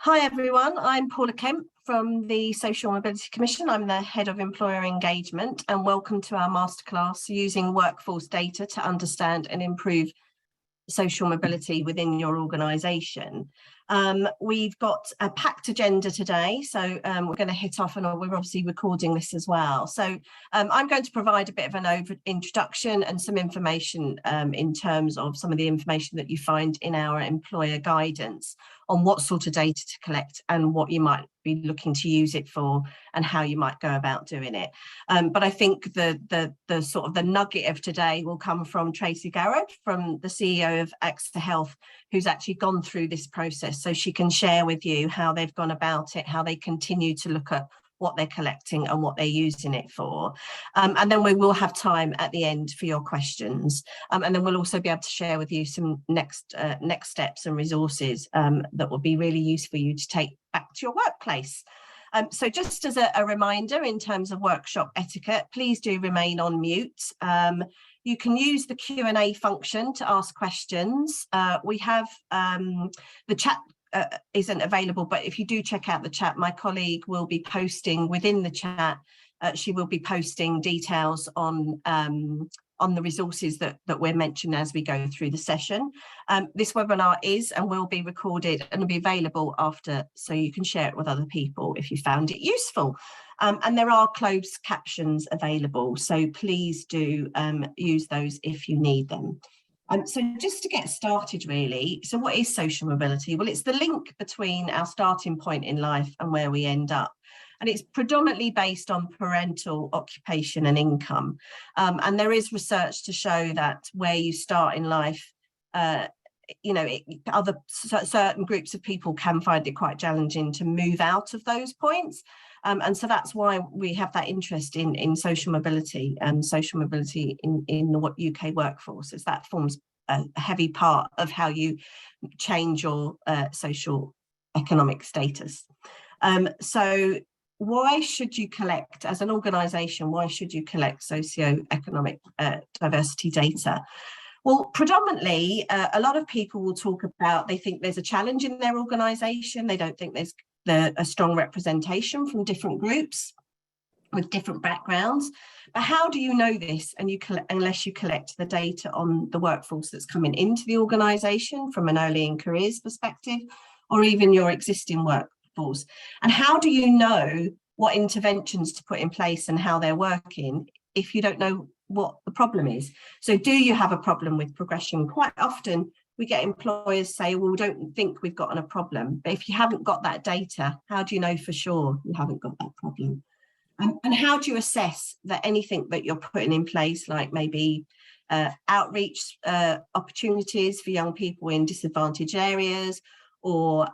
Hi everyone, I'm Paula Kemp from the Social Mobility Commission. I'm the Head of Employer Engagement, and welcome to our Masterclass using workforce data to understand and improve social mobility within your organisation. We've got a packed agenda today, so we're going to hit off, and we're obviously recording this as well. So I'm going to provide a bit of an introduction and some information in terms of some of the information that you find in our employer guidance on what sort of data to collect and what you might be looking to use it for and how you might go about doing it. But I think the sort of the nugget of today will come from Tracy Garrad, from the CEO of AXA Health, who's actually gone through this process, so she can share with you how they've gone about it, how they continue to look at what they're collecting and what they're using it for. And then we will have time at the end for your questions. And then we'll also be able to share with you some next steps and resources that will be really useful for you to take back to your workplace. So just as a reminder, in terms of workshop etiquette, please do remain on mute. You can use the Q&A function to ask questions. We have the chat isn't available, but if you do check out the chat, my colleague will be posting within the chat. She will be posting details on the resources that we're mentioning as we go through the session. This webinar is and will be recorded and will be available after, so you can share it with other people if you found it useful. And there are closed captions available, so please do use those if you need them. So just to get started really, so what is social mobility? Well, it's the link between our starting point in life and where we end up. And it's predominantly based on parental occupation and income. And there is research to show that where you start in life, certain groups of people can find it quite challenging to move out of those points. And so that's why we have that interest in social mobility and social mobility in the UK workforce, as that forms a heavy part of how you change your social economic status. So why should you collect, as an organisation, why should you collect socio-economic diversity data? Well, predominantly, a lot of people will talk about, they think there's a challenge in their organisation. They don't think there's a strong representation from different groups with different backgrounds. But how do you know this unless you collect the data on the workforce that's coming into the organisation from an early in careers perspective, or even your existing workforce? And how do you know what interventions to put in place and how they're working if you don't know what the problem is? So do you have a problem with progression? Quite often we get employers say, well, we don't think we've got a problem. But if you haven't got that data, how do you know for sure you haven't got that problem? And how do you assess that anything that you're putting in place, like maybe outreach opportunities for young people in disadvantaged areas, or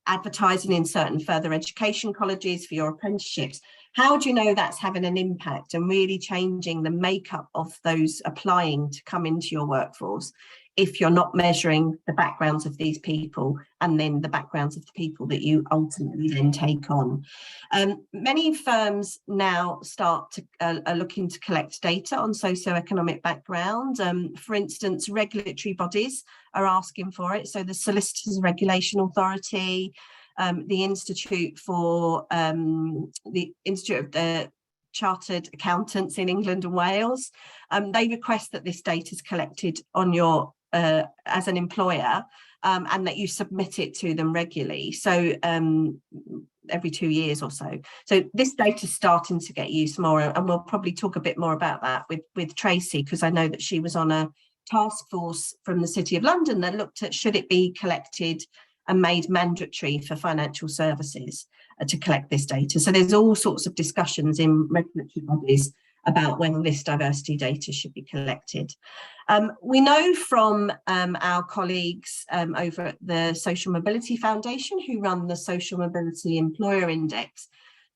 advertising in certain further education colleges for your apprenticeships, how do you know that's having an impact and really changing the makeup of those applying to come into your workforce if you're not measuring the backgrounds of these people and then the backgrounds of the people that you ultimately then take on? Many firms now are looking to collect data on socioeconomic background. For instance, regulatory bodies are asking for it. So the Solicitors Regulation Authority, the Institute of the Chartered Accountants in England and Wales, they request that this data is collected on your as an employer, and that you submit it to them regularly, so every 2 years or so. So this data is starting to get used more, and we'll probably talk a bit more about that with Tracy, because I know that she was on a task force from the City of London that looked at should it be collected and made mandatory for financial services to collect this data. So there's all sorts of discussions in regulatory bodies about when this diversity data should be collected. We know from our colleagues over at the Social Mobility Foundation, who run the Social Mobility Employer Index,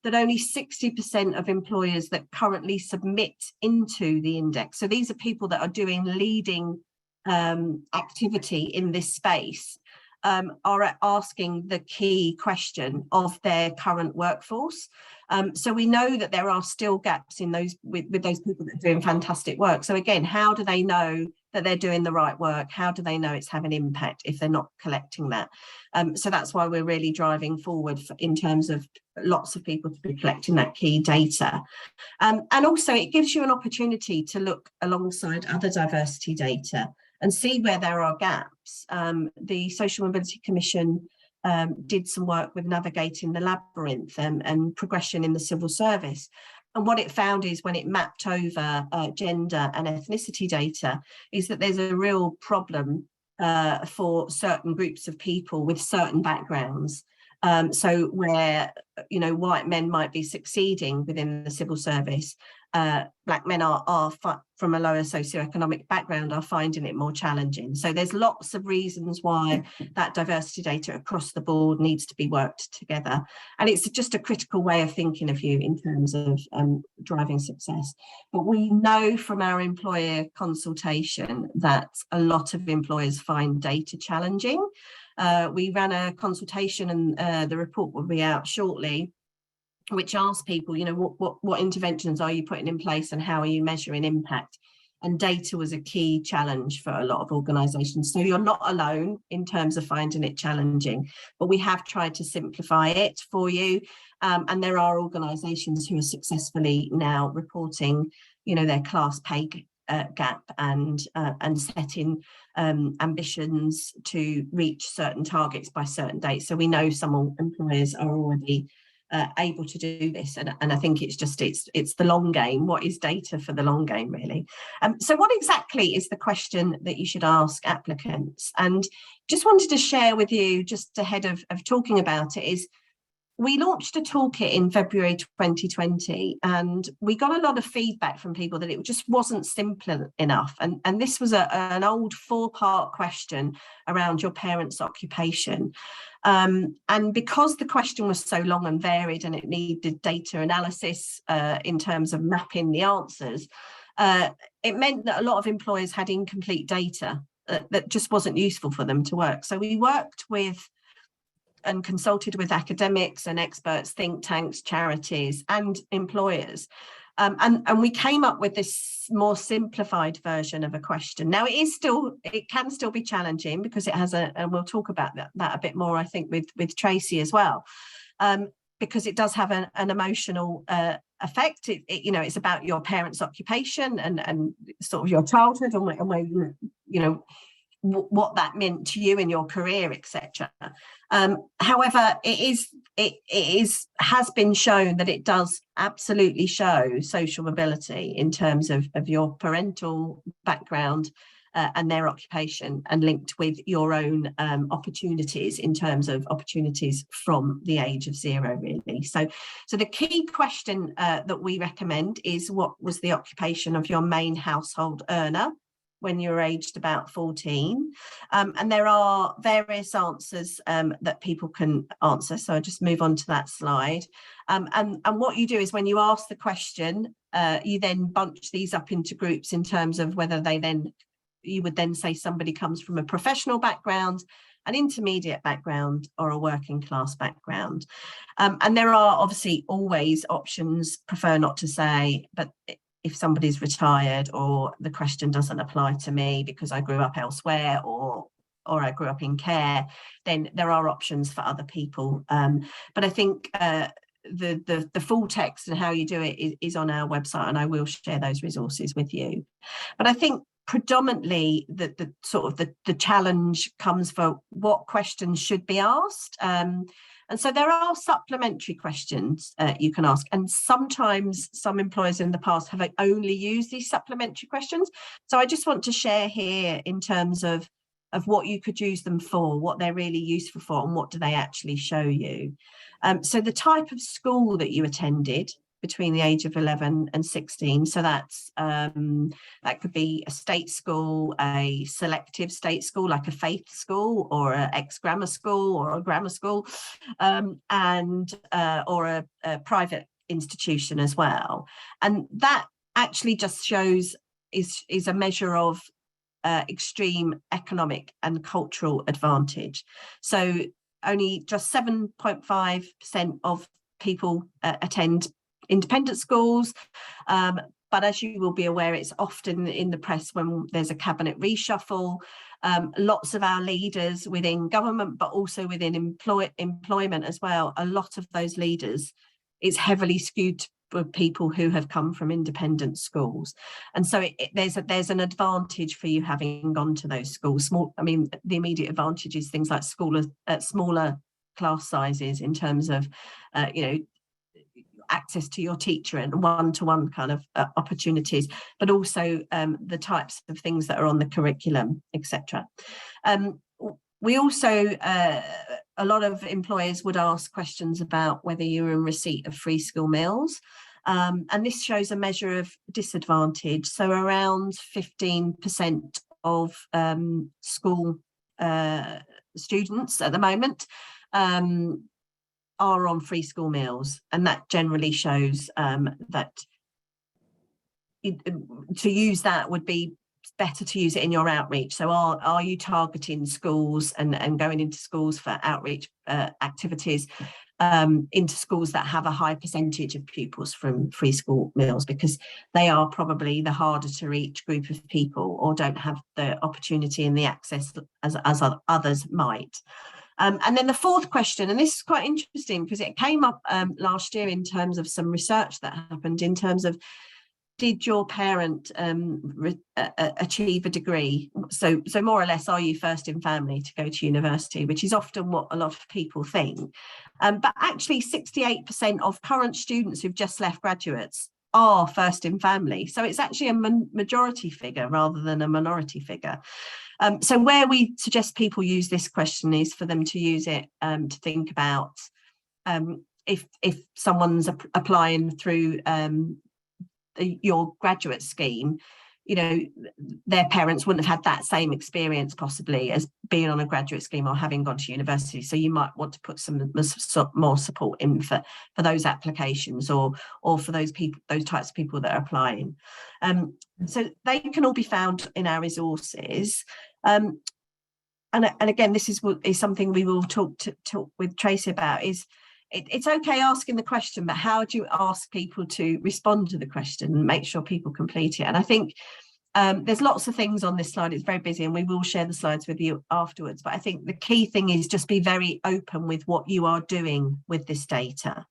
that only 60% of employers that currently submit into the index, so these are people that are doing leading activity in this space, are asking the key question of their current workforce. So we know that there are still gaps in those with those people that are doing fantastic work. So again, how do they know that they're doing the right work? How do they know it's having impact if they're not collecting that? So that's why we're really driving forward in terms of lots of people to be collecting that key data. And also it gives you an opportunity to look alongside other diversity data and see where there are gaps. The Social Mobility Commission did some work with navigating the labyrinth and progression in the civil service. And what it found is when it mapped over gender and ethnicity data is that there's a real problem for certain groups of people with certain backgrounds. So where, white men might be succeeding within the civil service, black men are from a lower socio-economic background are finding it more challenging. So there's lots of reasons why that diversity data across the board needs to be worked together. And it's just a critical way of thinking of you in terms of driving success. But we know from our employer consultation that a lot of employers find data challenging. We ran a consultation and the report will be out shortly, which asks people, what interventions are you putting in place and how are you measuring impact? And data was a key challenge for a lot of organisations. So you're not alone in terms of finding it challenging, but we have tried to simplify it for you. And there are organisations who are successfully now reporting, their class pay gap and setting ambitions to reach certain targets by certain dates. So we know some employers are already able to do this, and I think it's the long game. What is data for the long game, really? So what exactly is the question that you should ask applicants? And just wanted to share with you, just ahead of talking about it, is we launched a toolkit in February 2020, and we got a lot of feedback from people that it just wasn't simple enough. And this was an old 4-part question around your parents' occupation. And because the question was so long and varied and it needed data analysis in terms of mapping the answers, it meant that a lot of employers had incomplete data that just wasn't useful for them to work. So we worked with and consulted with academics and experts, think tanks, charities and employers. And we came up with this more simplified version of a question. Now it can still be challenging because it has and we'll talk about that a bit more, I think, with Tracy as well, because it does have an emotional effect. It's about your parents' occupation and sort of your childhood and where what that meant to you in your career, etc. However, it has been shown that it does absolutely show social mobility in terms of your parental background and their occupation, and linked with your own opportunities in terms of opportunities from the age of 0, really. So the key question that we recommend is, what was the occupation of your main household earner when you're aged about 14? And there are various answers that people can answer. So I'll just move on to that slide. And what you do is, when you ask the question, you then bunch these up into groups in terms of whether you would then say somebody comes from a professional background, an intermediate background, or a working class background. And there are obviously always options, prefer not to say, but if somebody's retired or the question doesn't apply to me because I grew up elsewhere or I grew up in care, then there are options for other people. But I think the full text and how you do it is on our website, and I will share those resources with you. But I think predominantly the challenge comes for what questions should be asked. And so there are supplementary questions you can ask. And sometimes some employers in the past have only used these supplementary questions. So I just want to share here in terms of what you could use them for, what they're really useful for, and what do they actually show you. So the type of school that you attended between the age of 11 and 16. So that's that could be a state school, a selective state school like a faith school, or an ex-grammar school, or a grammar school, or a private institution as well. And that actually just shows is a measure of extreme economic and cultural advantage. So only just 7.5% of people attend independent schools, But as you will be aware, it's often in the press when there's a cabinet reshuffle. Lots of our leaders within government, but also within employment as well, a lot of those leaders, it's heavily skewed for people who have come from independent schools. And so there's an advantage for you having gone to those schools. The immediate advantage is things like smaller class sizes in terms of, access to your teacher and one-to-one kind of opportunities, but also the types of things that are on the curriculum, etc. We also, a lot of employers would ask questions about whether you're in receipt of free school meals. And this shows a measure of disadvantage. So around 15% of school students at the moment are on free school meals, and that generally shows that to use that would be better to use it in your outreach. So are you targeting schools and going into schools for outreach activities, into schools that have a high percentage of pupils from free school meals, because they are probably the harder to reach group of people or don't have the opportunity and the access as others might. And then the fourth question, and this is quite interesting because it came up last year in terms of some research that happened in terms of, did your parent achieve a degree? So more or less, are you first in family to go to university, which is often what a lot of people think. But actually 68% of current students who've just left graduates are first in family. So it's actually a majority figure rather than a minority figure. So where we suggest people use this question is for them to use it to think about if someone's applying through your graduate scheme, their parents wouldn't have had that same experience possibly as being on a graduate scheme or having gone to university. So you might want to put some more support in for those applications or for those types of people that are applying. So they can all be found in our resources. And again, this is something we will talk with Tracy about. Is it's okay asking the question, but how do you ask people to respond to the question and make sure people complete it? And I think there's lots of things on this slide. It's very busy and we will share the slides with you afterwards. But I think the key thing is just be very open with what you are doing with this data.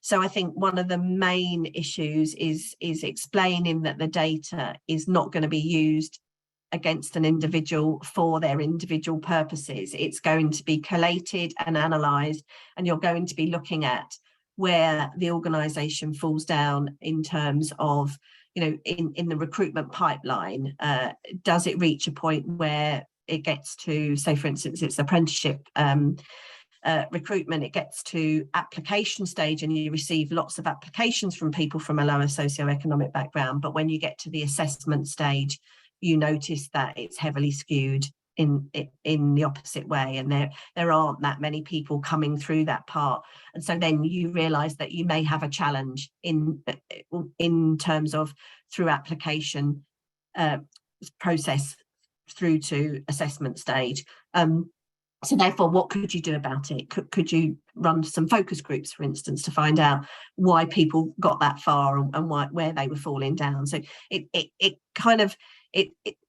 So I think one of the main issues is explaining that the data is not going to be used against an individual for their individual purposes. It's going to be collated and analysed, and you're going to be looking at where the organisation falls down in terms of, in the recruitment pipeline. Does it reach a point where it gets to, say, for instance, it's apprenticeship recruitment, it gets to application stage and you receive lots of applications from people from a lower socio-economic background, but when you get to the assessment stage, you notice that it's heavily skewed in the opposite way, and there aren't that many people coming through that part. And so then you realise that you may have a challenge in terms of through application process through to assessment stage. So therefore, what could you do about it? Could you run some focus groups, for instance, to find out why people got that far and where they were falling down? So it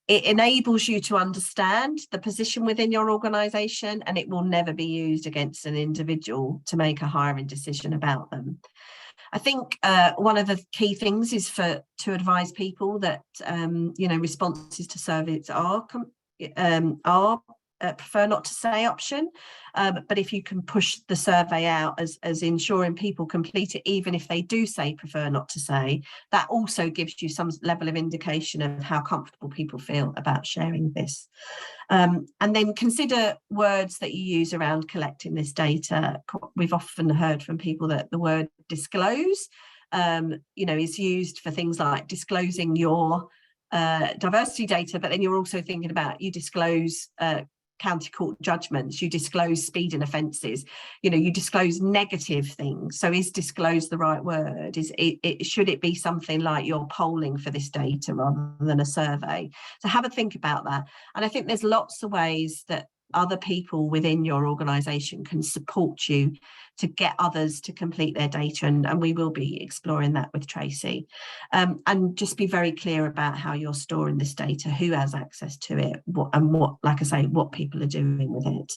enables you to understand the position within your organisation, and it will never be used against an individual to make a hiring decision about them. I think one of the key things is to advise people that responses to surveys are prefer not to say option, but if you can push the survey out as ensuring people complete it, even if they do say prefer not to say, that also gives you some level of indication of how comfortable people feel about sharing this. And then consider words that you use around collecting this data. We've often heard from people that the word disclose is used for things like disclosing your diversity data, but then you're also thinking about you disclose county court judgments, you disclose speeding offences, you disclose negative things. So is disclose the right word? Should it be something like you're polling for this data rather than a survey? So have a think about that. And I think there's lots of ways that other people within your organisation can support you to get others to complete their data, and we will be exploring that with Tracy. And just be very clear about how you're storing this data, who has access to it, what, like I say, what people are doing with it.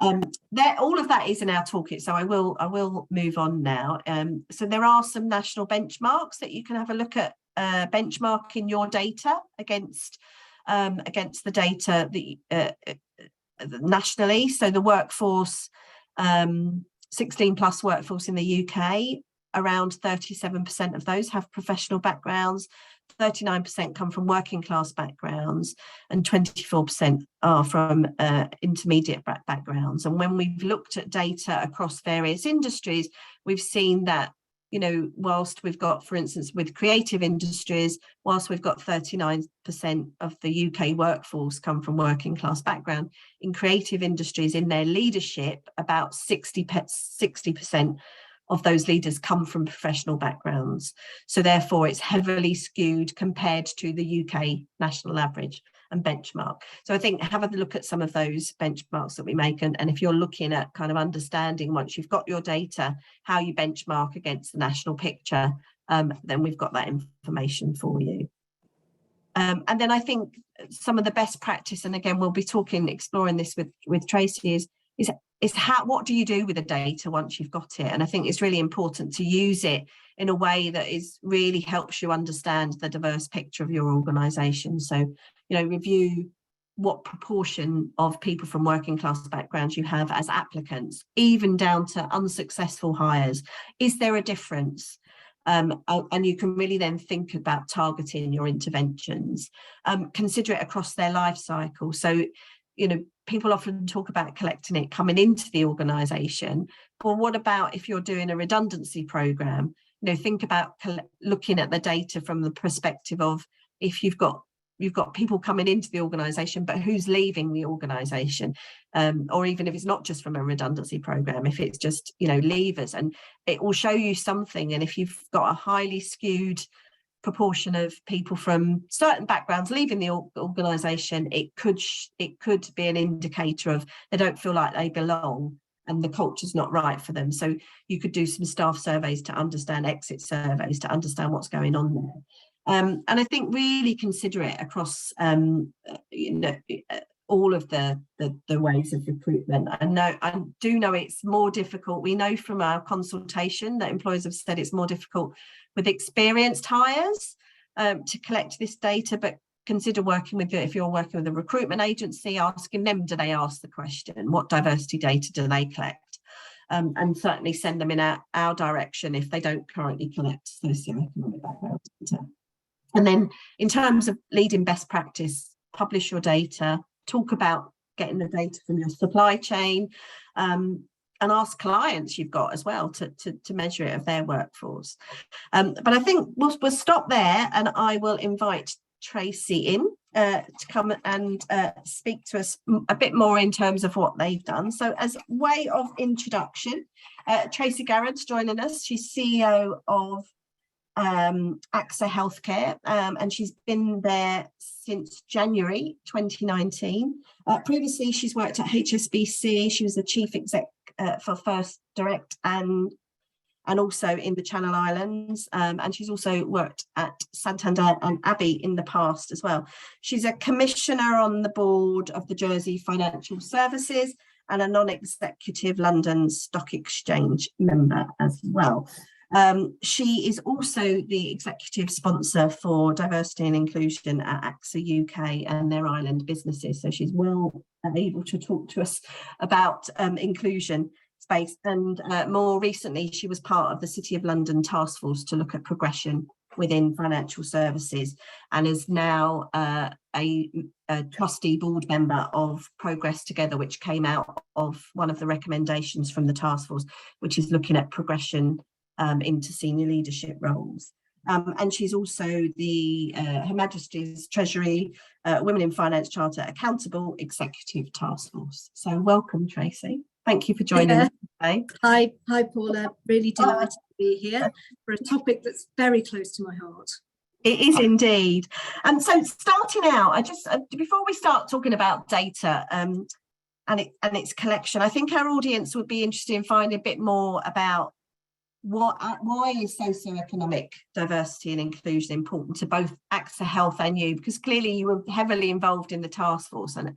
All of that is in our toolkit, so I will move on now. So there are some national benchmarks that you can have a look at, benchmarking your data against the data nationally. So the workforce, 16 plus workforce in the UK, around 37% of those have professional backgrounds, 39% come from working class backgrounds, and 24% are from intermediate backgrounds. And when we've looked at data across various industries, we've seen that, you know, whilst we've got, for instance, with creative industries, whilst we've got 39% of the UK workforce come from working class background, in creative industries, in their leadership, about 60% of those leaders come from professional backgrounds. So therefore, it's heavily skewed compared to the UK national average and benchmark. So I think have a look at some of those benchmarks that we make, and if you're looking at kind of understanding, once you've got your data, how you benchmark against the national picture, then we've got that information for you. And then I think some of the best practice, and again we'll be exploring this with Tracy, is what do you do with the data once you've got it? And I think it's really important to use it in a way that really helps you understand the diverse picture of your organisation. So, you know, review what proportion of people from working class backgrounds you have as applicants, even down to unsuccessful hires. Is there a difference? And you can really then think about targeting your interventions. Consider it across their life cycle. So, you know, people often talk about collecting it coming into the organisation. Well, what about if you're doing a redundancy programme? You know, think about looking at the data from the perspective of if you've got people coming into the organisation, but who's leaving the organisation, or even if it's not just from a redundancy programme, if it's just, you know, leavers, and it will show you something. And if you've got a highly skewed proportion of people from certain backgrounds leaving the organisation, it could be an indicator of they don't feel like they belong and the culture's not right for them. So you could do some staff surveys to understand, exit surveys to understand what's going on there. And I think really consider it across you know, all of the ways of recruitment. I do know it's more difficult. We know from our consultation that employers have said it's more difficult with experienced hires to collect this data, but consider working with if you're working with a recruitment agency, asking them, do they ask the question, what diversity data do they collect? And certainly send them in our direction if they don't currently collect socio-economic background data. And then in terms of leading best practice, publish your data, talk about getting the data from your supply chain, and ask clients you've got as well to measure it of their workforce. But I think we'll stop there, and I will invite Tracy in to come and speak to us a bit more in terms of what they've done. So as way of introduction, Tracy Garrad's joining us. She's CEO of AXA Healthcare, and she's been there since January 2019. Previously, she's worked at HSBC. She was the chief exec for First Direct and also in the Channel Islands, and she's also worked at Santander and Abbey in the past as well. She's a commissioner on the board of the Jersey Financial Services and a non-executive London Stock Exchange member as well. She is also the executive sponsor for diversity and inclusion at AXA UK and their island businesses. So she's well able to talk to us about inclusion space. And more recently, she was part of the City of London task force to look at progression within financial services, and is now a trustee board member of Progress Together, which came out of one of the recommendations from the task force, which is looking at progression into senior leadership roles. And she's also the Her Majesty's Treasury Women in Finance Charter Accountable Executive Task Force. So welcome, Tracy. Thank you for joining us today. Hi, Paula. Really delighted to be here for a topic that's very close to my heart. It is indeed. And so starting out, I just before we start talking about data, and its collection. I think our audience would be interested in finding a bit more about why is socio-economic diversity and inclusion important to both AXA Health and you, because clearly you were heavily involved in the task force and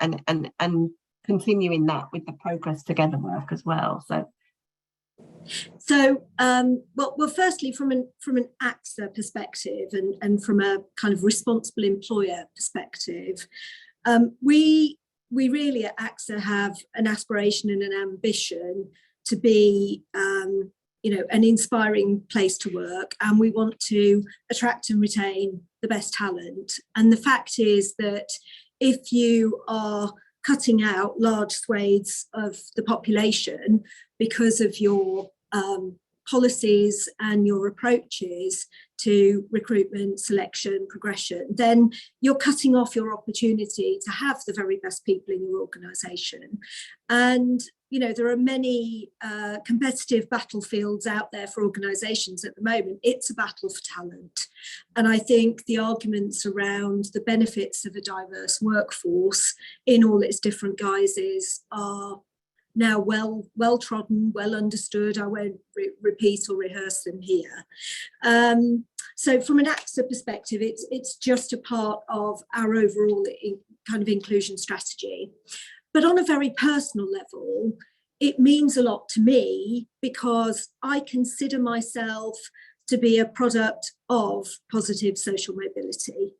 continuing that with the Progress Together work as well. So, well, firstly, from an AXA perspective and from a kind of responsible employer perspective, we really at AXA have an aspiration and an ambition to be, an inspiring place to work, and we want to attract and retain the best talent. And the fact is that if you are cutting out large swathes of the population because of your policies and your approaches to recruitment, selection, progression, then you're cutting off your opportunity to have the very best people in your organisation. And, there are many competitive battlefields out there for organisations at the moment. It's a battle for talent. And I think the arguments around the benefits of a diverse workforce in all its different guises are now well trodden, well understood. I won't repeat or rehearse them here. So from an AXA perspective, it's just a part of our overall kind of inclusion strategy. But on a very personal level, it means a lot to me because I consider myself to be a product of positive social mobility.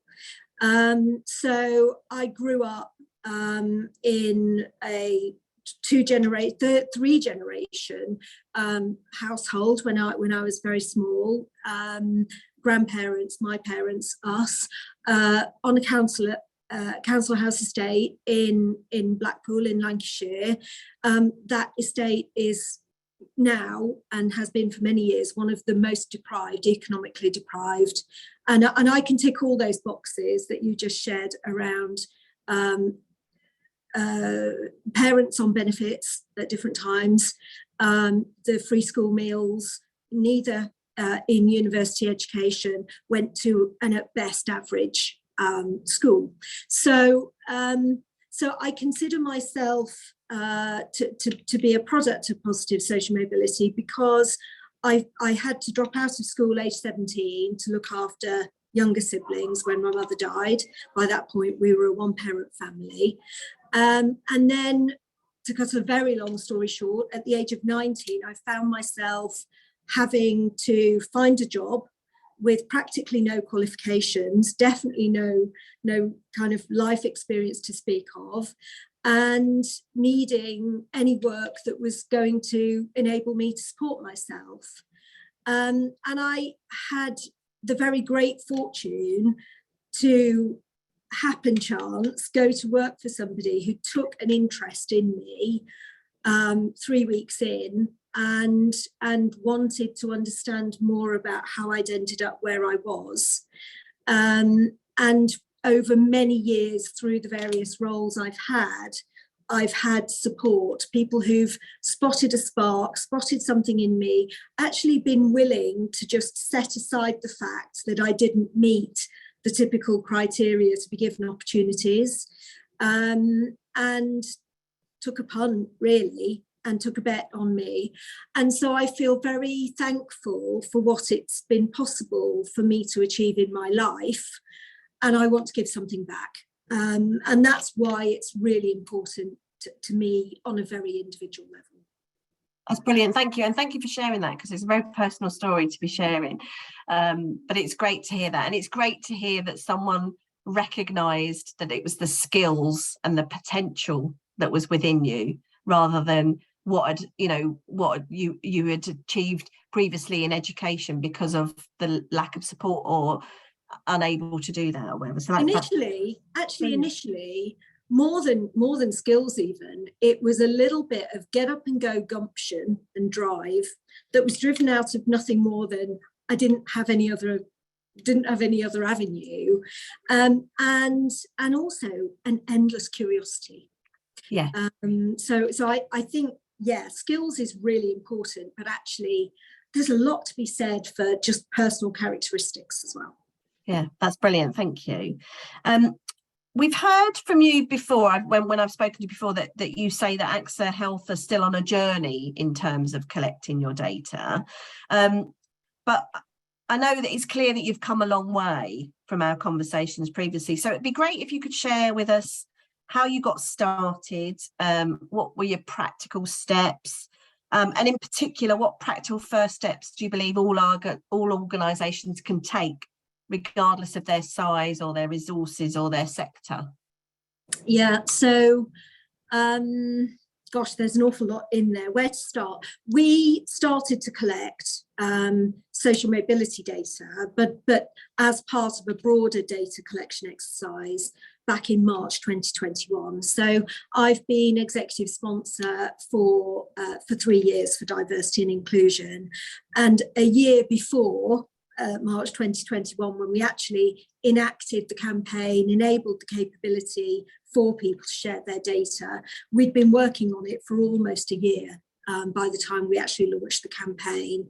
So I grew up in a three generation household when I was very small. Grandparents, my parents, us, on a council house estate in Blackpool in Lancashire. That estate is now and has been for many years one of the most economically deprived, and I can tick all those boxes that you just shared around parents on benefits at different times, the free school meals, neither in university education went to an at best average school. So I consider myself to be a product of positive social mobility because I had to drop out of school age 17 to look after younger siblings when my mother died. By that point, we were a one-parent family. And then, to cut a very long story short, at the age of 19, I found myself having to find a job with practically no qualifications, definitely no kind of life experience to speak of, and needing any work that was going to enable me to support myself. And I had the very great fortune to happen chance go to work for somebody who took an interest in me 3 weeks in and wanted to understand more about how I'd ended up where I was. And over many years through the various roles I've had support, people who've spotted a spark, spotted something in me, actually been willing to just set aside the fact that I didn't meet the typical criteria to be given opportunities, and took a punt really and took a bet on me. And so I feel very thankful for what it's been possible for me to achieve in my life, and I want to give something back. And that's why it's really important to me on a very individual level. That's brilliant. Thank you. And thank you for sharing that, because it's a very personal story to be sharing. But it's great to hear that. And it's great to hear that someone recognised that it was the skills and the potential that was within you, rather than what you had achieved previously in education because of the lack of support or unable to do that or whatever. So initially, more than skills even, it was a little bit of get up and go gumption and drive that was driven out of nothing more than I didn't have any other avenue, and also an endless curiosity. Yeah. So I think, yeah, skills is really important, but actually there's a lot to be said for just personal characteristics as well. Yeah, that's brilliant. Thank you. We've heard from you before, when I've spoken to you before, that you say that AXA Health are still on a journey in terms of collecting your data. But I know that it's clear that you've come a long way from our conversations previously. So it'd be great if you could share with us how you got started, what were your practical steps, and in particular, what practical first steps do you believe all organisations can take, regardless of their size or their resources or their sector? Yeah, so gosh, there's an awful lot in there. Where to start? We started to collect social mobility data, but as part of a broader data collection exercise back in March 2021. So I've been executive sponsor for 3 years for diversity and inclusion, and a year before March 2021, when we actually enacted the campaign, enabled the capability for people to share their data, we'd been working on it for almost a year by the time we actually launched the campaign.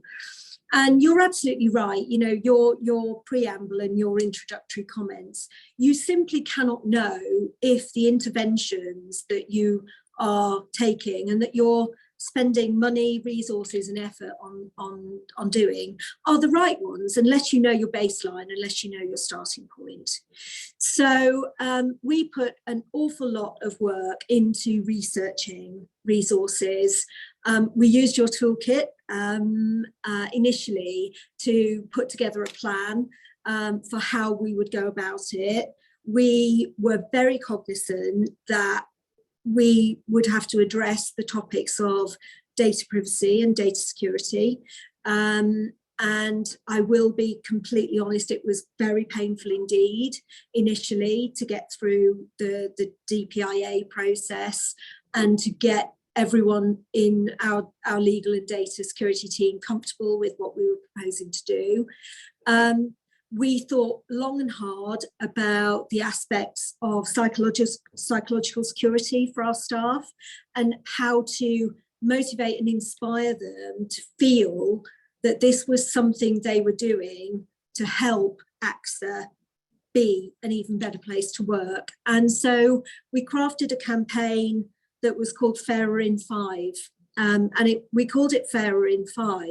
And you're absolutely right, you know, your preamble and your introductory comments, you simply cannot know if the interventions that you are taking and that you're spending money, resources and effort on doing are the right ones, unless you know your baseline, unless you know your starting point. So we put an awful lot of work into researching resources. We used your toolkit initially to put together a plan for how we would go about it. We were very cognizant that we would have to address the topics of data privacy and data security. And I will be completely honest, it was very painful indeed initially to get through the DPIA process and to get everyone in our legal and data security team comfortable with what we were proposing to do. We thought long and hard about the aspects of psychological security for our staff and how to motivate and inspire them to feel that this was something they were doing to help AXA be an even better place to work. And so we crafted a campaign that was called Fairer in 5. We called it Fairer in 5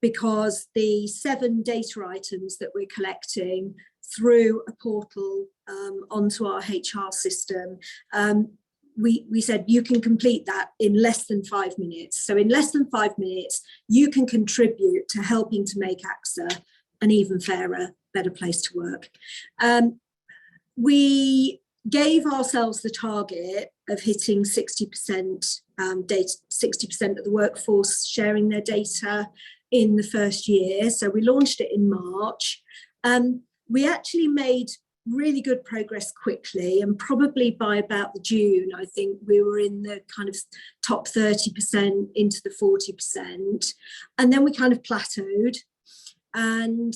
because the 7 data items that we're collecting through a portal onto our HR system, we said you can complete that in less than 5 minutes. So in less than 5 minutes, you can contribute to helping to make AXA an even fairer, better place to work. We gave ourselves the target of hitting 60% data, 60% of the workforce sharing their data in the first year. So we launched it in March. We actually made really good progress quickly, and probably by about the June, I think we were in the kind of top 30% into the 40%. And then we kind of plateaued. And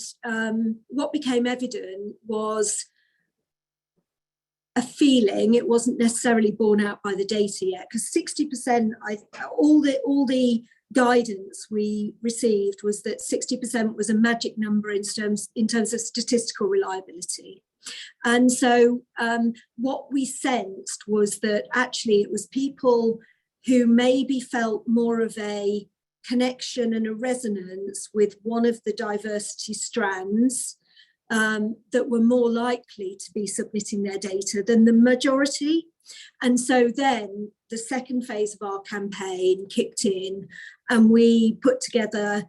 what became evident was a feeling, it wasn't necessarily borne out by the data yet, because 60%, all the guidance we received was that 60% was a magic number in terms of statistical reliability. And so what we sensed was that actually it was people who maybe felt more of a connection and a resonance with one of the diversity strands that were more likely to be submitting their data than the majority. And so then the second phase of our campaign kicked in, and we put together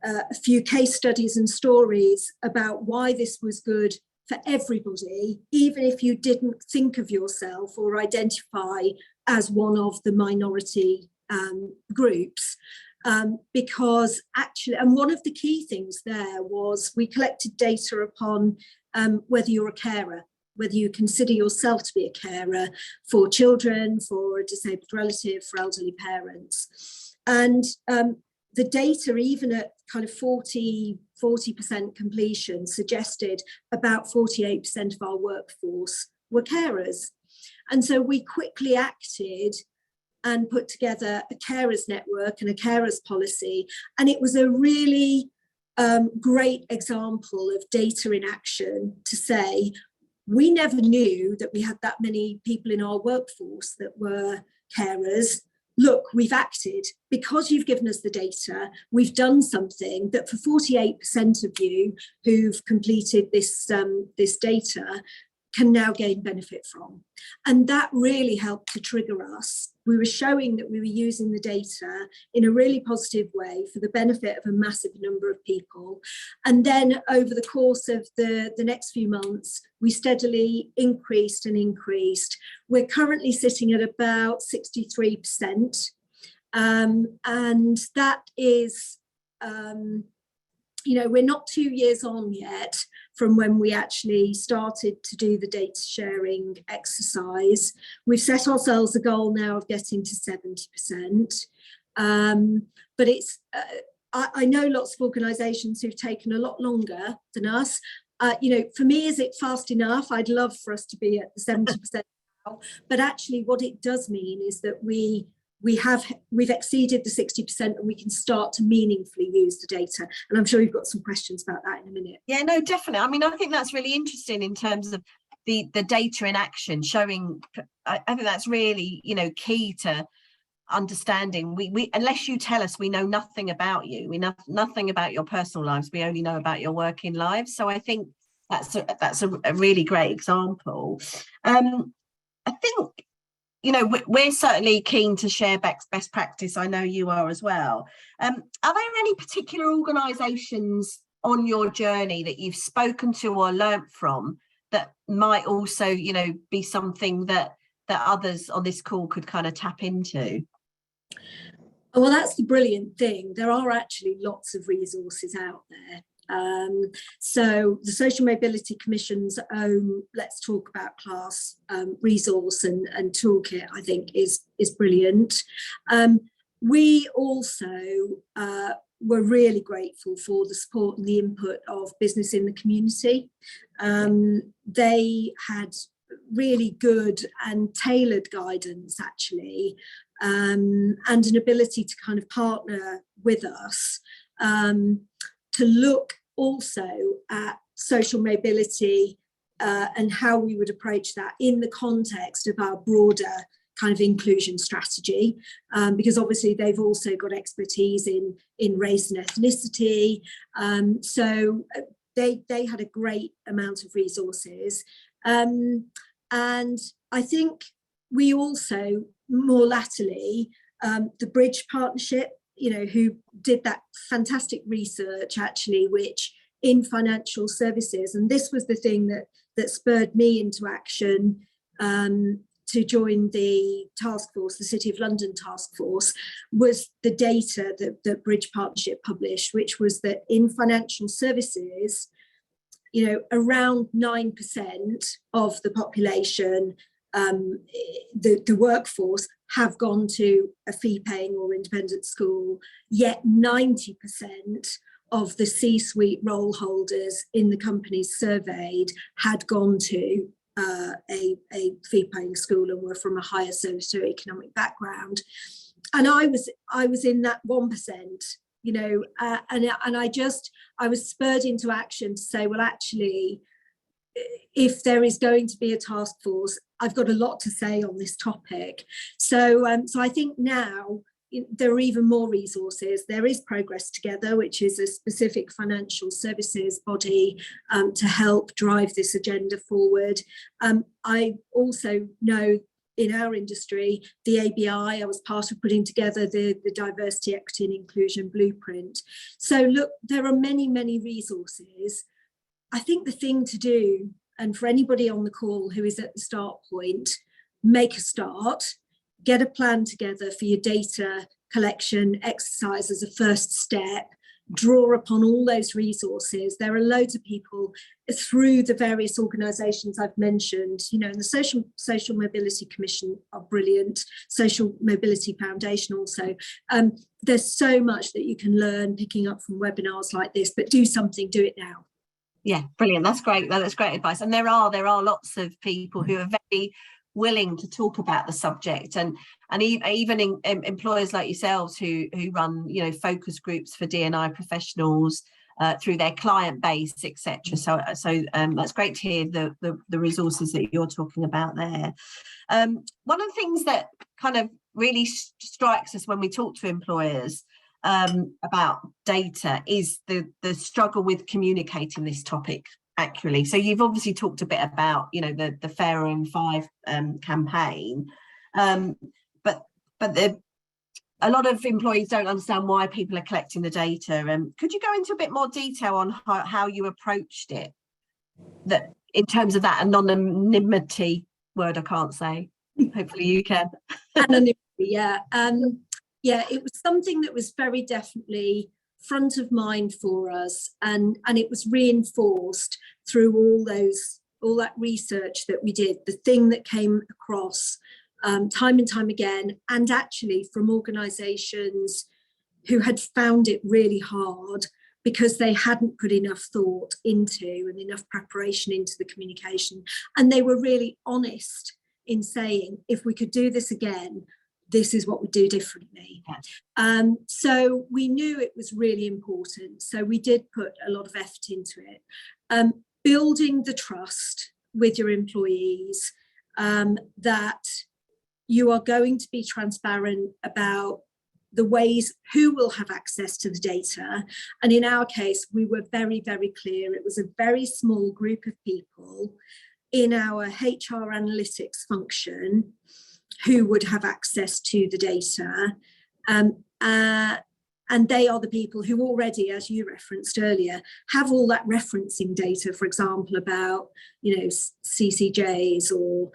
a few case studies and stories about why this was good for everybody, even if you didn't think of yourself or identify as one of the minority groups. Because actually, and one of the key things there was we collected data upon whether you're a carer, whether you consider yourself to be a carer for children, for a disabled relative, for elderly parents. And the data, even at kind of 40% completion, suggested about 48% of our workforce were carers. And so we quickly acted and put together a carers network and a carers policy. And it was a really great example of data in action to say, We never knew that we had that many people in our workforce that were carers. Look, we've acted because you've given us the data. We've done something that for 48% of you who've completed this data can now gain benefit from. And that really helped to trigger us. We were showing that we were using the data in a really positive way for the benefit of a massive number of people. And then over the course of the next few months, we steadily increased and increased. We're currently sitting at about 63%. And that is, we're not 2 years on yet from when we actually started to do the data sharing exercise. We've set ourselves a goal now of getting to 70%. But it's, I know lots of organisations who've taken a lot longer than us. For me, is it fast enough? I'd love for us to be at the 70% now. But actually what it does mean is that we've exceeded the 60% and we can start to meaningfully use the data. And I'm sure you've got some questions about that in a minute. Yeah, no, definitely. I mean, I think that's really interesting in terms of the data in action showing. I think that's really, key to understanding. We unless you tell us, we know nothing about you. We know nothing about your personal lives. We only know about your working lives. So I think that's a really great example. I think, we're certainly keen to share best practice. I know you are as well. Are there any particular organisations on your journey that you've spoken to or learnt from that might also, be something that others on this call could kind of tap into? Well, that's the brilliant thing. There are actually lots of resources out there. So the Social Mobility Commission's own Let's Talk About Class resource and toolkit, I think, is brilliant. We also were really grateful for the support and the input of business in the community. They had really good and tailored guidance, actually, and an ability to kind of partner with us to look also at social mobility and how we would approach that in the context of our broader kind of inclusion strategy, because obviously they've also got expertise in race and ethnicity. So they had a great amount of resources. And I think we also, more latterly, the Bridge Partnership, who did that fantastic research, actually, which in financial services, and this was the thing that spurred me into action to join the task force, the City of London task force, was the data that Bridge Partnership published, which was that in financial services, around 9% of the population, the workforce, have gone to a fee-paying or independent school, yet 90% of the C-suite role holders in the companies surveyed had gone to a fee-paying school and were from a higher socio-economic background. And I was in that 1%, and I was spurred into action to say, well, actually, if there is going to be a task force, I've got a lot to say on this topic. So I think now there are even more resources. There is Progress Together, which is a specific financial services body to help drive this agenda forward. I also know in our industry, the ABI, I was part of putting together the Diversity, Equity and Inclusion Blueprint. So look, there are many, many resources. I think the thing to do, and for anybody on the call who is at the start point, make a start, get a plan together for your data collection exercise as a first step, draw upon all those resources. There are loads of people through the various organisations I've mentioned, and the Social Mobility Commission are brilliant, Social Mobility Foundation also. There's so much that you can learn picking up from webinars like this, but do something, do it now. Yeah, brilliant. That's great. That's great advice. And there are lots of people who are very willing to talk about the subject, and even employers like yourselves who run focus groups for D&I professionals, through their client base, etc. So that's great to hear the resources that you're talking about there. One of the things that kind of really strikes us when we talk to employers about data is the struggle with communicating this topic accurately. So you've obviously talked a bit about, you know, the Fairer in 5 campaign, but a lot of employees don't understand why people are collecting the data. Could you go into a bit more detail on how you approached it, that in terms of that anonymity word I can't say? Hopefully you can. Anonymity, yeah. Yeah, it was something that was very definitely front of mind for us, and it was reinforced through all that research that we did. The thing that came across time and time again, and actually from organisations who had found it really hard because they hadn't put enough thought into and enough preparation into the communication, and they were really honest in saying, if we could do this again, this is what we do differently. So we knew it was really important. So we did put a lot of effort into it. Building the trust with your employees, that you are going to be transparent about the ways who will have access to the data. And in our case, we were very, very clear. It was a very small group of people in our HR analytics function who would have access to the data. And they are the people who already, as you referenced earlier, have all that referencing data, for example, about, you know, CCJs or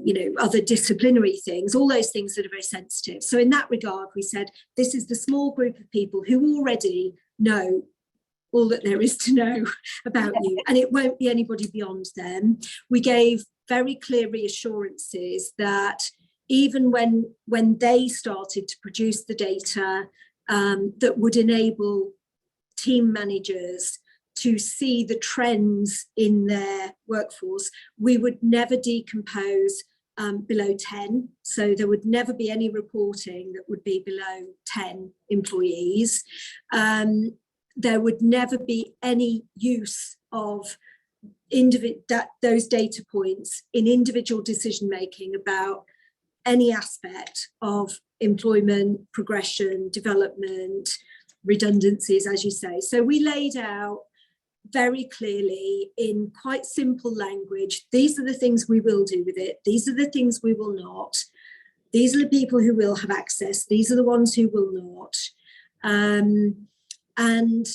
you know, other disciplinary things, all those things that are very sensitive. So in that regard, we said, this is the small group of people who already know all that there is to know about you, and it won't be anybody beyond them. We gave very clear reassurances that even when they started to produce the data that would enable team managers to see the trends in their workforce, we would never decompose below 10. So there would never be any reporting that would be below 10 employees. There would never be any use of those data points in individual decision making about any aspect of employment, progression, development, redundancies, as you say. So we laid out very clearly in quite simple language, these are the things we will do with it, these are the things we will not, these are the people who will have access, these are the ones who will not. And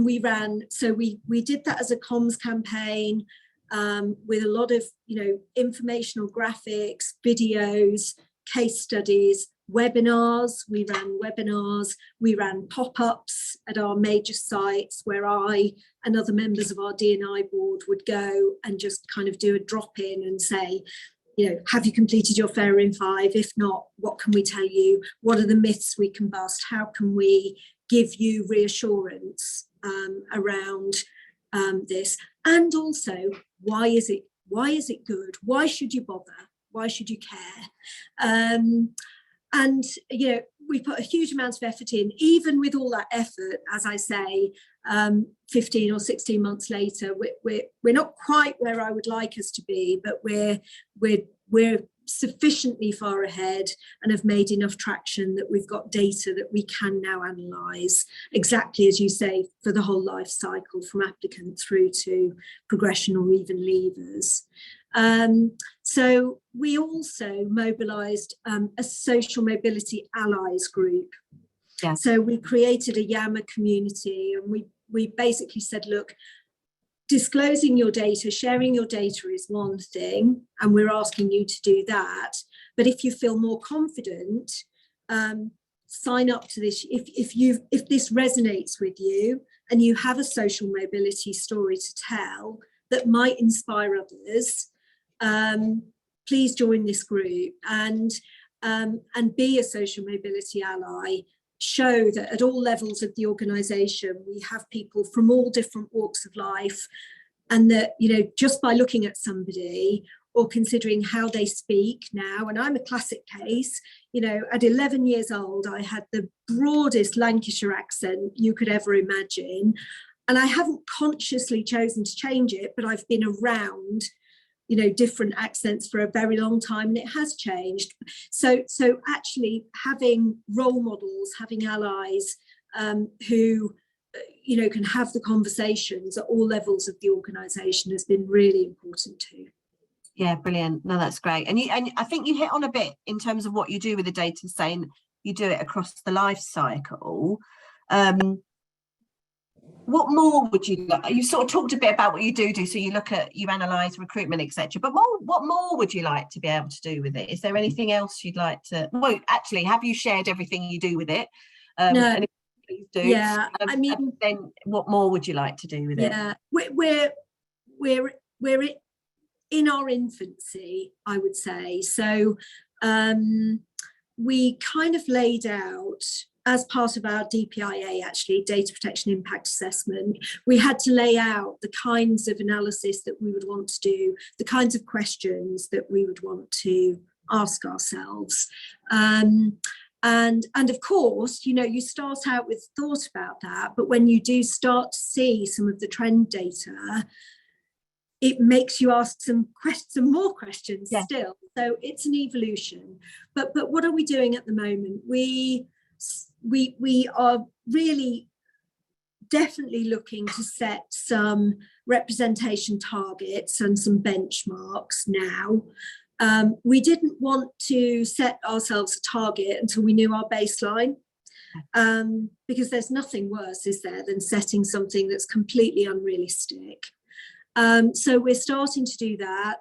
we ran, so we did that as a comms campaign with a lot of, you know, informational graphics, videos, case studies, webinars. We ran pop-ups at our major sites where I and other members of our D&I board would go and just kind of do a drop-in and say, you know, have you completed your Fairer in 5? If not, what can we tell you? What are the myths we can bust? How can we give you reassurance around this? And also, why is it good? Why should you bother? Why should you care? And, you know, we put a huge amount of effort in. Even with all that effort, as I say, 15 or 16 months later, we're not quite where I would like us to be, but we're sufficiently far ahead and have made enough traction that we've got data that we can now analyse, exactly as you say, for the whole life cycle, from applicant through to progression or even leavers. So we also mobilised a social mobility allies group. Yeah. So we created a Yammer community, and we basically said, look, disclosing your data, sharing your data is one thing, and we're asking you to do that. But if you feel more confident, sign up to this. If this resonates with you and you have a social mobility story to tell that might inspire others, please join this group and be a social mobility ally. Show that at all levels of the organisation we have people from all different walks of life, and that, you know, just by looking at somebody or considering how they speak now. And I'm a classic case. You know, at 11 years old, I had the broadest Lancashire accent you could ever imagine. And I haven't consciously chosen to change it, but I've been around, you know, different accents for a very long time, and it has changed. So actually having role models, having allies who, you know, can have the conversations at all levels of the organisation has been really important too. Yeah, brilliant. No, that's great. And I think you hit on a bit in terms of what you do with the data, saying you do it across the life cycle. What more would you like? You sort of talked a bit about what you do. So you look at, you analyse recruitment, etc. But what more would you like to be able to do with it? Is there anything else you'd like to? Well, actually, have you shared everything you do with it? No. And if you please do. Yeah, I mean, then what more would you like to do with it? Yeah, we're in our infancy, I would say. So we kind of laid out, as part of our DPIA, actually, data protection impact assessment, we had to lay out the kinds of analysis that we would want to do, the kinds of questions that we would want to ask ourselves. And of course, you know, you start out with thought about that, but when you do start to see some of the trend data, it makes you ask some more questions still. So it's an evolution. But what are we doing at the moment? We are really definitely looking to set some representation targets and some benchmarks now. We didn't want to set ourselves a target until we knew our baseline, because there's nothing worse, is there, than setting something that's completely unrealistic. So we're starting to do that.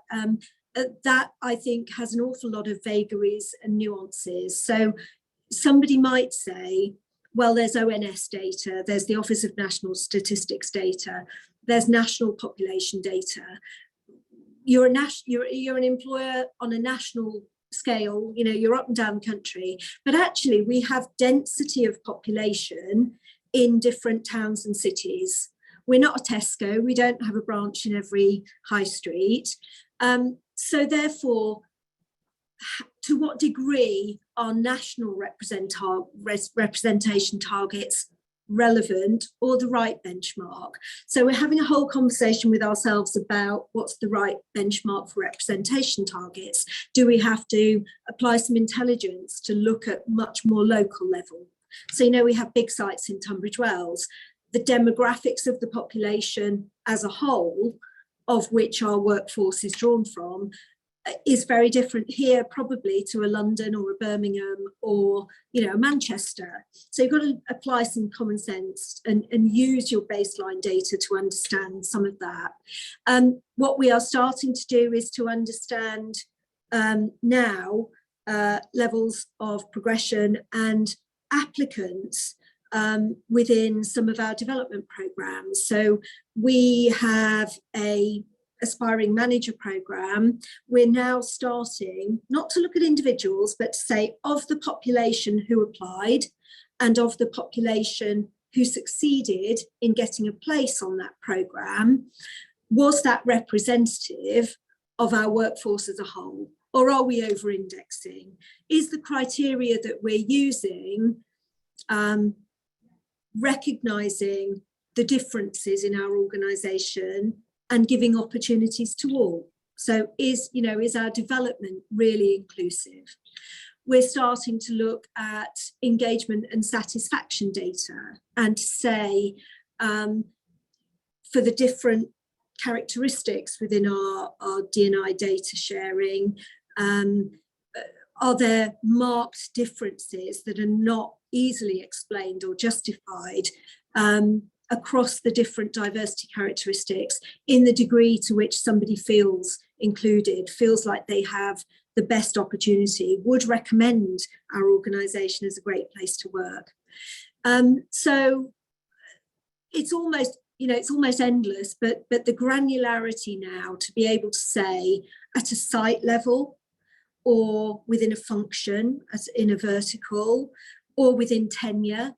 That, I think, has an awful lot of vagaries and nuances. So somebody might say, well, there's ONS data, there's the Office of National Statistics data, there's national population data. You're an employer on a national scale, you know, you're up and down the country, but actually we have density of population in different towns and cities. We're not a Tesco, we don't have a branch in every high street. So therefore, to what degree are national representation targets relevant or the right benchmark? So we're having a whole conversation with ourselves about what's the right benchmark for representation targets. Do we have to apply some intelligence to look at much more local level? So, you know, we have big sites in Tunbridge Wells. The demographics of the population as a whole, of which our workforce is drawn from, is very different here probably to a London or a Birmingham or, you know, Manchester. So you've got to apply some common sense and use your baseline data to understand some of that. What we are starting to do is to understand now levels of progression and applicants within some of our development programs. So we have a aspiring manager program. We're now starting not to look at individuals, but to say of the population who applied and of the population who succeeded in getting a place on that program, was that representative of our workforce as a whole? Or are we over-indexing? Is the criteria that we're using recognising the differences in our organisation and giving opportunities to all? So is our development really inclusive? We're starting to look at engagement and satisfaction data and to say for the different characteristics within our D&I data sharing, are there marked differences that are not easily explained or justified across the different diversity characteristics in the degree to which somebody feels included, feels like they have the best opportunity, would recommend our organisation as a great place to work. So it's almost endless, but the granularity now to be able to say at a site level or within a function, as in a vertical, or within tenure,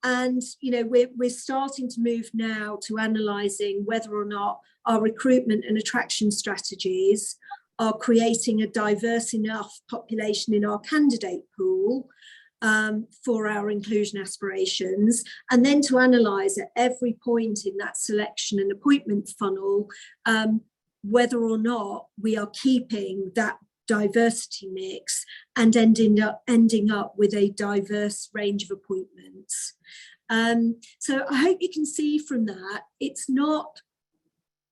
And, you know, we're starting to move now to analysing whether or not our recruitment and attraction strategies are creating a diverse enough population in our candidate pool for our inclusion aspirations, and then to analyse at every point in that selection and appointment funnel whether or not we are keeping that diversity mix and ending up with a diverse range of appointments. So I hope you can see from that, it's not,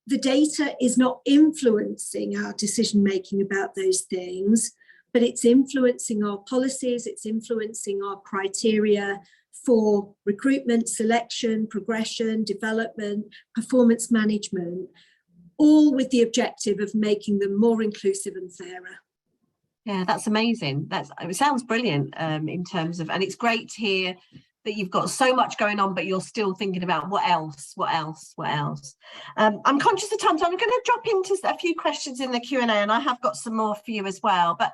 the data is not influencing our decision making about those things, but it's influencing our policies, it's influencing our criteria for recruitment, selection, progression, development, performance management, all with the objective of making them more inclusive and fairer. Yeah, that's amazing. It sounds brilliant in terms of, and it's great to hear that you've got so much going on, but you're still thinking about what else. I'm conscious of time, so I'm going to drop into a few questions in the Q&A, and I have got some more for you as well. But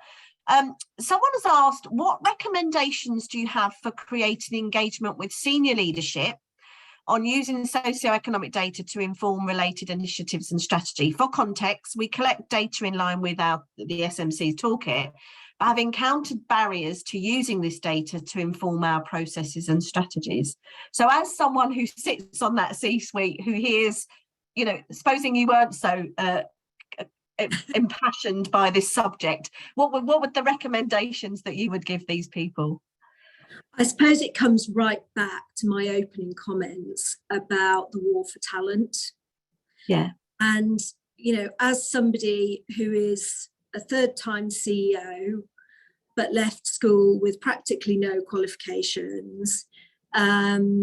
someone has asked, what recommendations do you have for creating engagement with senior leadership on using socio-economic data to inform related initiatives and strategy? For context, we collect data in line with the SMC's toolkit, but have encountered barriers to using this data to inform our processes and strategies. So as someone who sits on that C-suite, who hears, you know, supposing you weren't so impassioned by this subject, what would the recommendations that you would give these people? I suppose it comes right back to my opening comments about the war for talent. Yeah. And, you know, as somebody who is a third-time CEO, but left school with practically no qualifications, I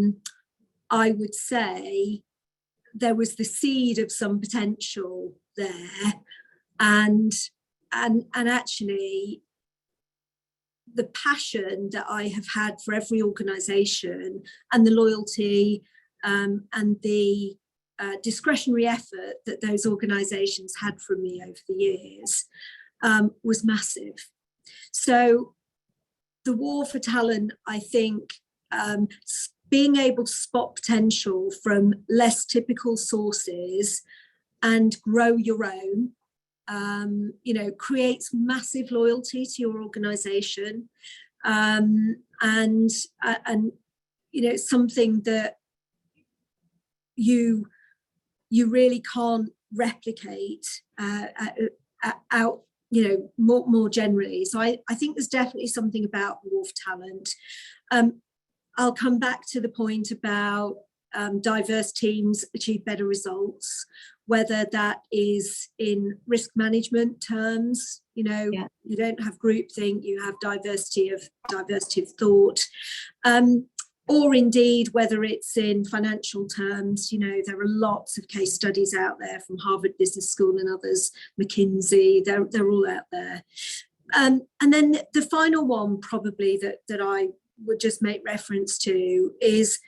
would say there was the seed of some potential there. And actually, the passion that I have had for every organisation and the loyalty and the discretionary effort that those organisations had from me over the years was massive. So the war for talent, I think, being able to spot potential from less typical sources and grow your own, you know, creates massive loyalty to your organisation, and you know, it's something that you really can't replicate out, you know, more generally. So I think there's definitely something about the war for talent. I'll come back to the point about diverse teams achieve better results, whether that is in risk management terms, you know, yeah. You don't have groupthink, you have diversity of thought, or indeed whether it's in financial terms. You know, there are lots of case studies out there from Harvard Business School and others, McKinsey, they're all out there. And then the final one probably that I would just make reference to is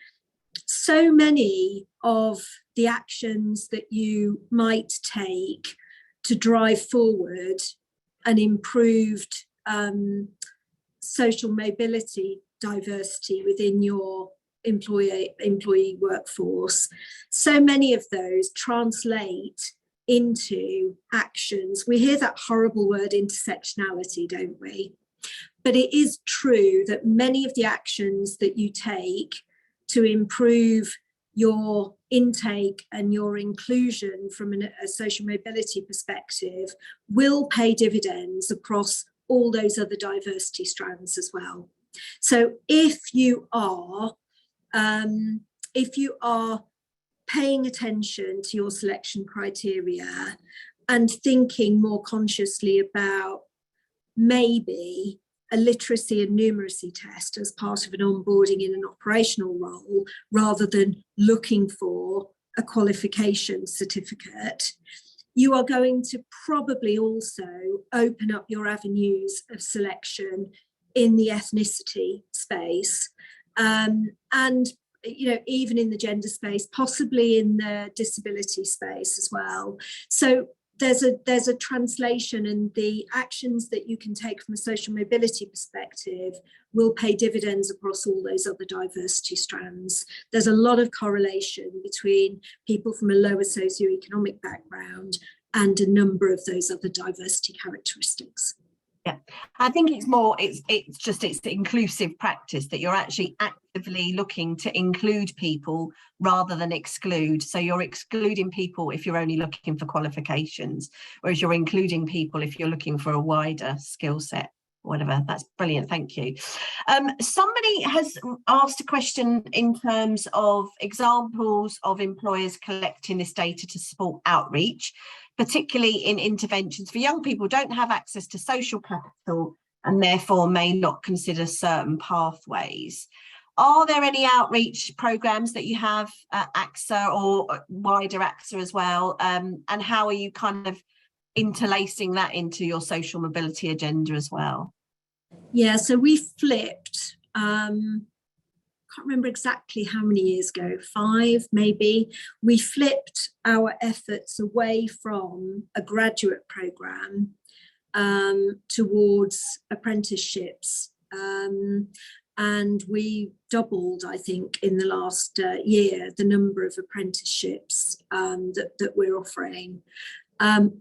so many of the actions that you might take to drive forward an improved social mobility diversity within your employee workforce. So many of those translate into actions. We hear that horrible word intersectionality, don't we? But it is true that many of the actions that you take to improve your intake and your inclusion from a social mobility perspective will pay dividends across all those other diversity strands as well. So if you are paying attention to your selection criteria and thinking more consciously about maybe a literacy and numeracy test as part of an onboarding in an operational role, rather than looking for a qualification certificate, you are going to probably also open up your avenues of selection in the ethnicity space, and you know, even in the gender space, possibly in the disability space as well. So there's a translation, and the actions that you can take from a social mobility perspective will pay dividends across all those other diversity strands. There's a lot of correlation between people from a lower socio-economic background and a number of those other diversity characteristics. Yeah, I think it's more, it's the inclusive practice, that you're actually actively looking to include people rather than exclude. So you're excluding people if you're only looking for qualifications, whereas you're including people if you're looking for a wider skill set, whatever. That's brilliant, thank you. Somebody has asked a question in terms of examples of employers collecting this data to support outreach, particularly in interventions for young people who don't have access to social capital and therefore may not consider certain pathways. Are there any outreach programs that you have at AXA or wider AXA as well? And how are you kind of interlacing that into your social mobility agenda as well? Yeah, so we flipped, can't remember exactly how many years ago, 5 maybe, we flipped our efforts away from a graduate programme towards apprenticeships. And we doubled, I think, in the last year, the number of apprenticeships that we're offering,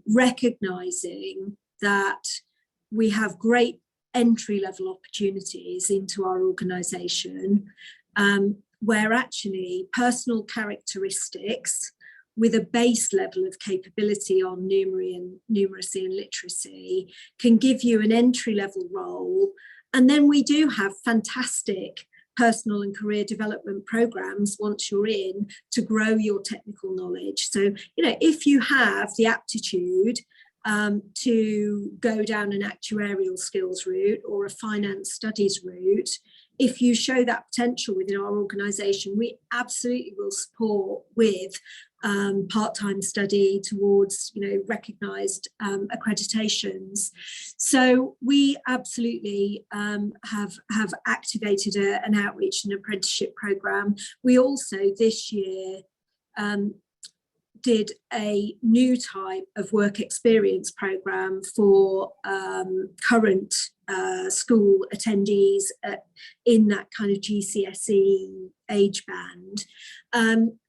recognising that we have great entry-level opportunities into our organisation, where actually personal characteristics with a base level of capability on numeracy and literacy can give you an entry-level role. And then we do have fantastic personal and career development programs once you're in to grow your technical knowledge. So, you know, if you have the aptitude to go down an actuarial skills route or a finance studies route, if you show that potential within our organisation, we absolutely will support with part-time study towards, you know, recognised accreditations. So we absolutely have activated an outreach and apprenticeship programme. We also this year did a new type of work experience programme for current school attendees in that kind of GCSE age band.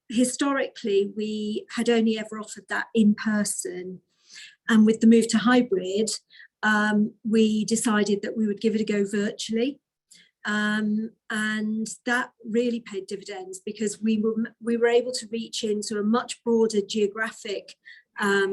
Historically, we had only ever offered that in person, and with the move to hybrid, we decided that we would give it a go virtually. And that really paid dividends because we were able to reach into a much broader geographic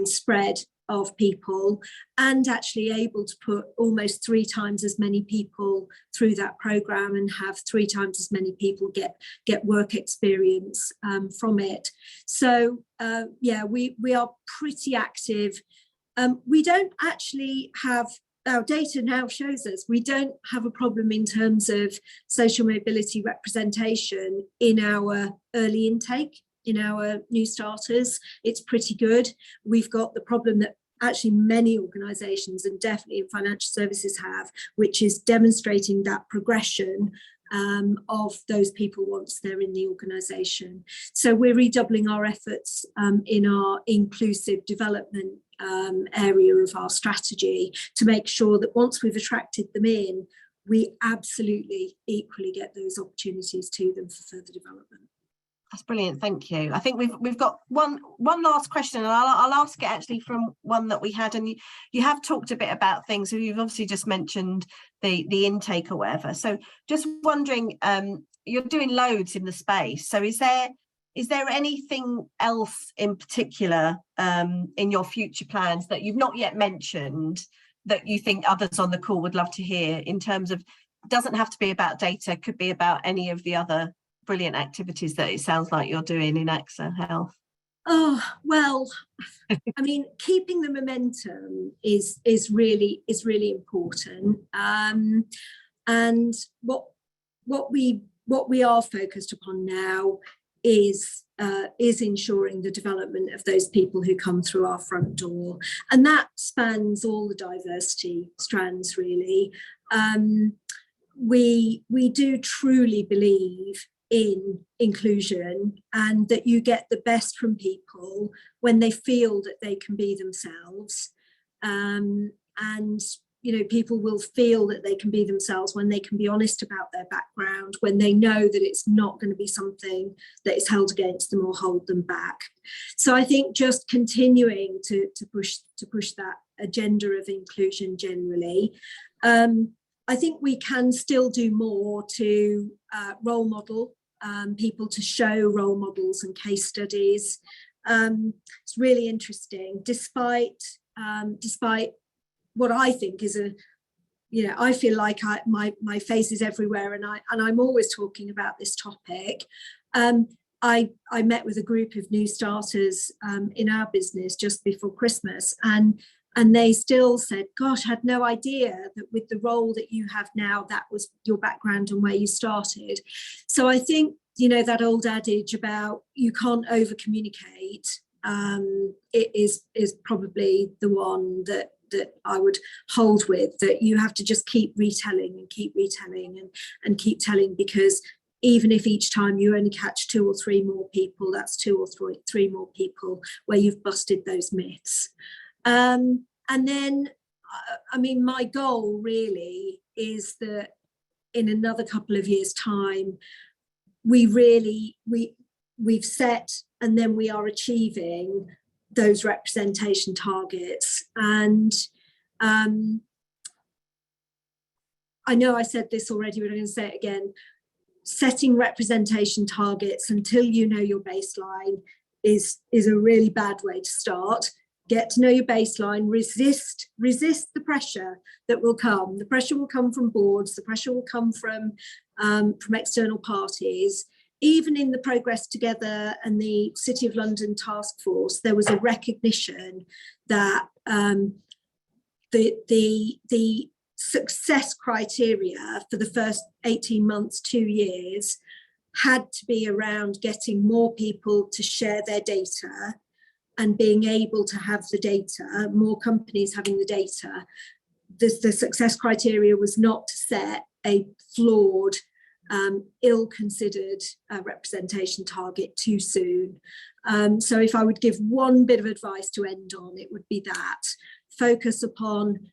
spread of people, and actually able to put almost 3 times as many people through that programme and have 3 times as many people get work experience from it. So yeah, we are pretty active. We don't actually have, our data now shows us we don't have a problem in terms of social mobility representation in our early intake, in our new starters. It's pretty good. We've got the problem that actually many organisations and definitely in financial services have, which is demonstrating that progression of those people once they're in the organisation. So we're redoubling our efforts in our inclusive development area of our strategy to make sure that once we've attracted them in, we absolutely equally get those opportunities to them for further development. That's brilliant, thank you. I think we've got one last question, and I'll ask it actually from one that we had, and you have talked a bit about things, so you've obviously just mentioned the intake or whatever. So just wondering, you're doing loads in the space, so is there anything else in particular in your future plans that you've not yet mentioned that you think others on the call would love to hear, in terms of, doesn't have to be about data, could be about any of the other brilliant activities that it sounds like you're doing in AXA Health? Oh, well, I mean, keeping the momentum is really important. And what we are focused upon now is ensuring the development of those people who come through our front door, and that spans all the diversity strands really. We do truly believe in inclusion, and that you get the best from people when they feel that they can be themselves. And people will feel that they can be themselves when they can be honest about their background, when they know that it's not going to be something that is held against them or hold them back. So I think just continuing to push that agenda of inclusion generally. I think we can still do more to role model people, to show role models and case studies. It's really interesting, despite what I think is I feel like my face is everywhere, and I'm always talking about this topic. I met with a group of new starters in our business just before Christmas, and they still said, gosh, I had no idea that with the role that you have now, that was your background and where you started. So I think, that old adage about you can't over communicate, it is probably the one that I would hold with, that you have to just keep retelling and keep telling, because even if each time you only catch 2 or 3 more people, that's 2 or 3 more people where you've busted those myths. And then, my goal really is that in another couple of years' time, we've set, and then we are achieving those representation targets. And I know I said this already, but I'm going to say it again. Setting representation targets until you know your baseline is a really bad way to start. Get to know your baseline, resist the pressure that will come. The pressure will come from boards, the pressure will come from external parties. Even in the Progress Together and the City of London task force, there was a recognition that the success criteria for the first 18 months, 2 years, had to be around getting more people to share their data and being able to have the data, more companies having the data. The success criteria was not to set a flawed, ill-considered representation target too soon. So if I would give one bit of advice to end on, it would be that. Focus upon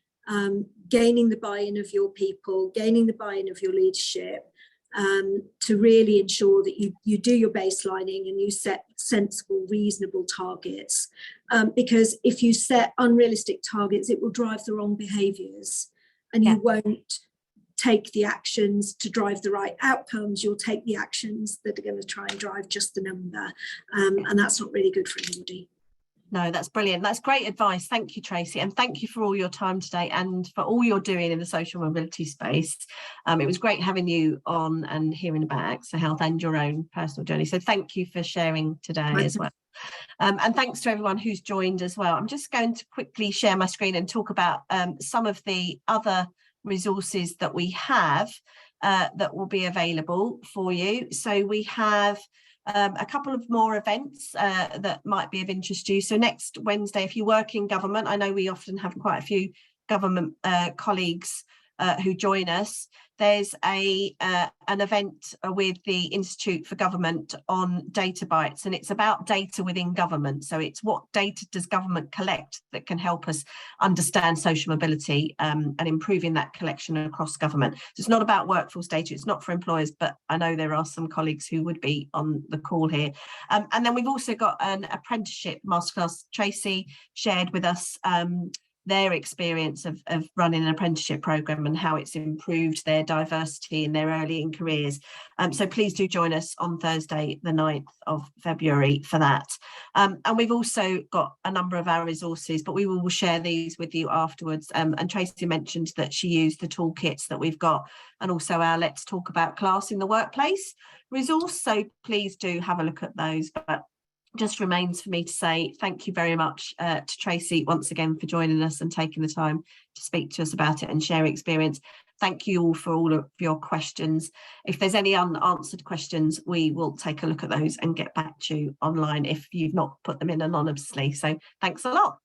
gaining the buy-in of your people, gaining the buy-in of your leadership, to really ensure that you do your baselining and you set sensible, reasonable targets. Because if you set unrealistic targets, it will drive the wrong behaviours, and you won't take the actions to drive the right outcomes. You'll take the actions that are going to try and drive just the number, and that's not really good for anybody. No, that's brilliant. That's great advice. Thank you, Tracy. And thank you for all your time today and for all you're doing in the social mobility space. It was great having you on and hearing about AXA Health and your own personal journey. So thank you for sharing today as well. And thanks to everyone who's joined as well. I'm just going to quickly share my screen and talk about some of the other resources that we have that will be available for you. So we have a couple of more events that might be of interest to you. So next Wednesday, if you work in government, I know we often have quite a few government colleagues who join us. There's an event with the Institute for Government on data bites, and it's about data within government. So it's what data does government collect that can help us understand social mobility and improving that collection across government. So it's not about workforce data, it's not for employers, but I know there are some colleagues who would be on the call here. And then we've also got an apprenticeship masterclass. Tracy shared with us their experience of running an apprenticeship programme and how it's improved their diversity in their early in careers. So please do join us on Thursday, the 9th of February for that. And we've also got a number of our resources, but we will share these with you afterwards. And Tracy mentioned that she used the toolkits that we've got, and also our Let's Talk About Class in the Workplace resource. So please do have a look at those. But just remains for me to say thank you very much to Tracy once again for joining us and taking the time to speak to us about it and share experience. Thank you all for all of your questions. If there's any unanswered questions, we will take a look at those and get back to you online if you've not put them in anonymously. So thanks a lot.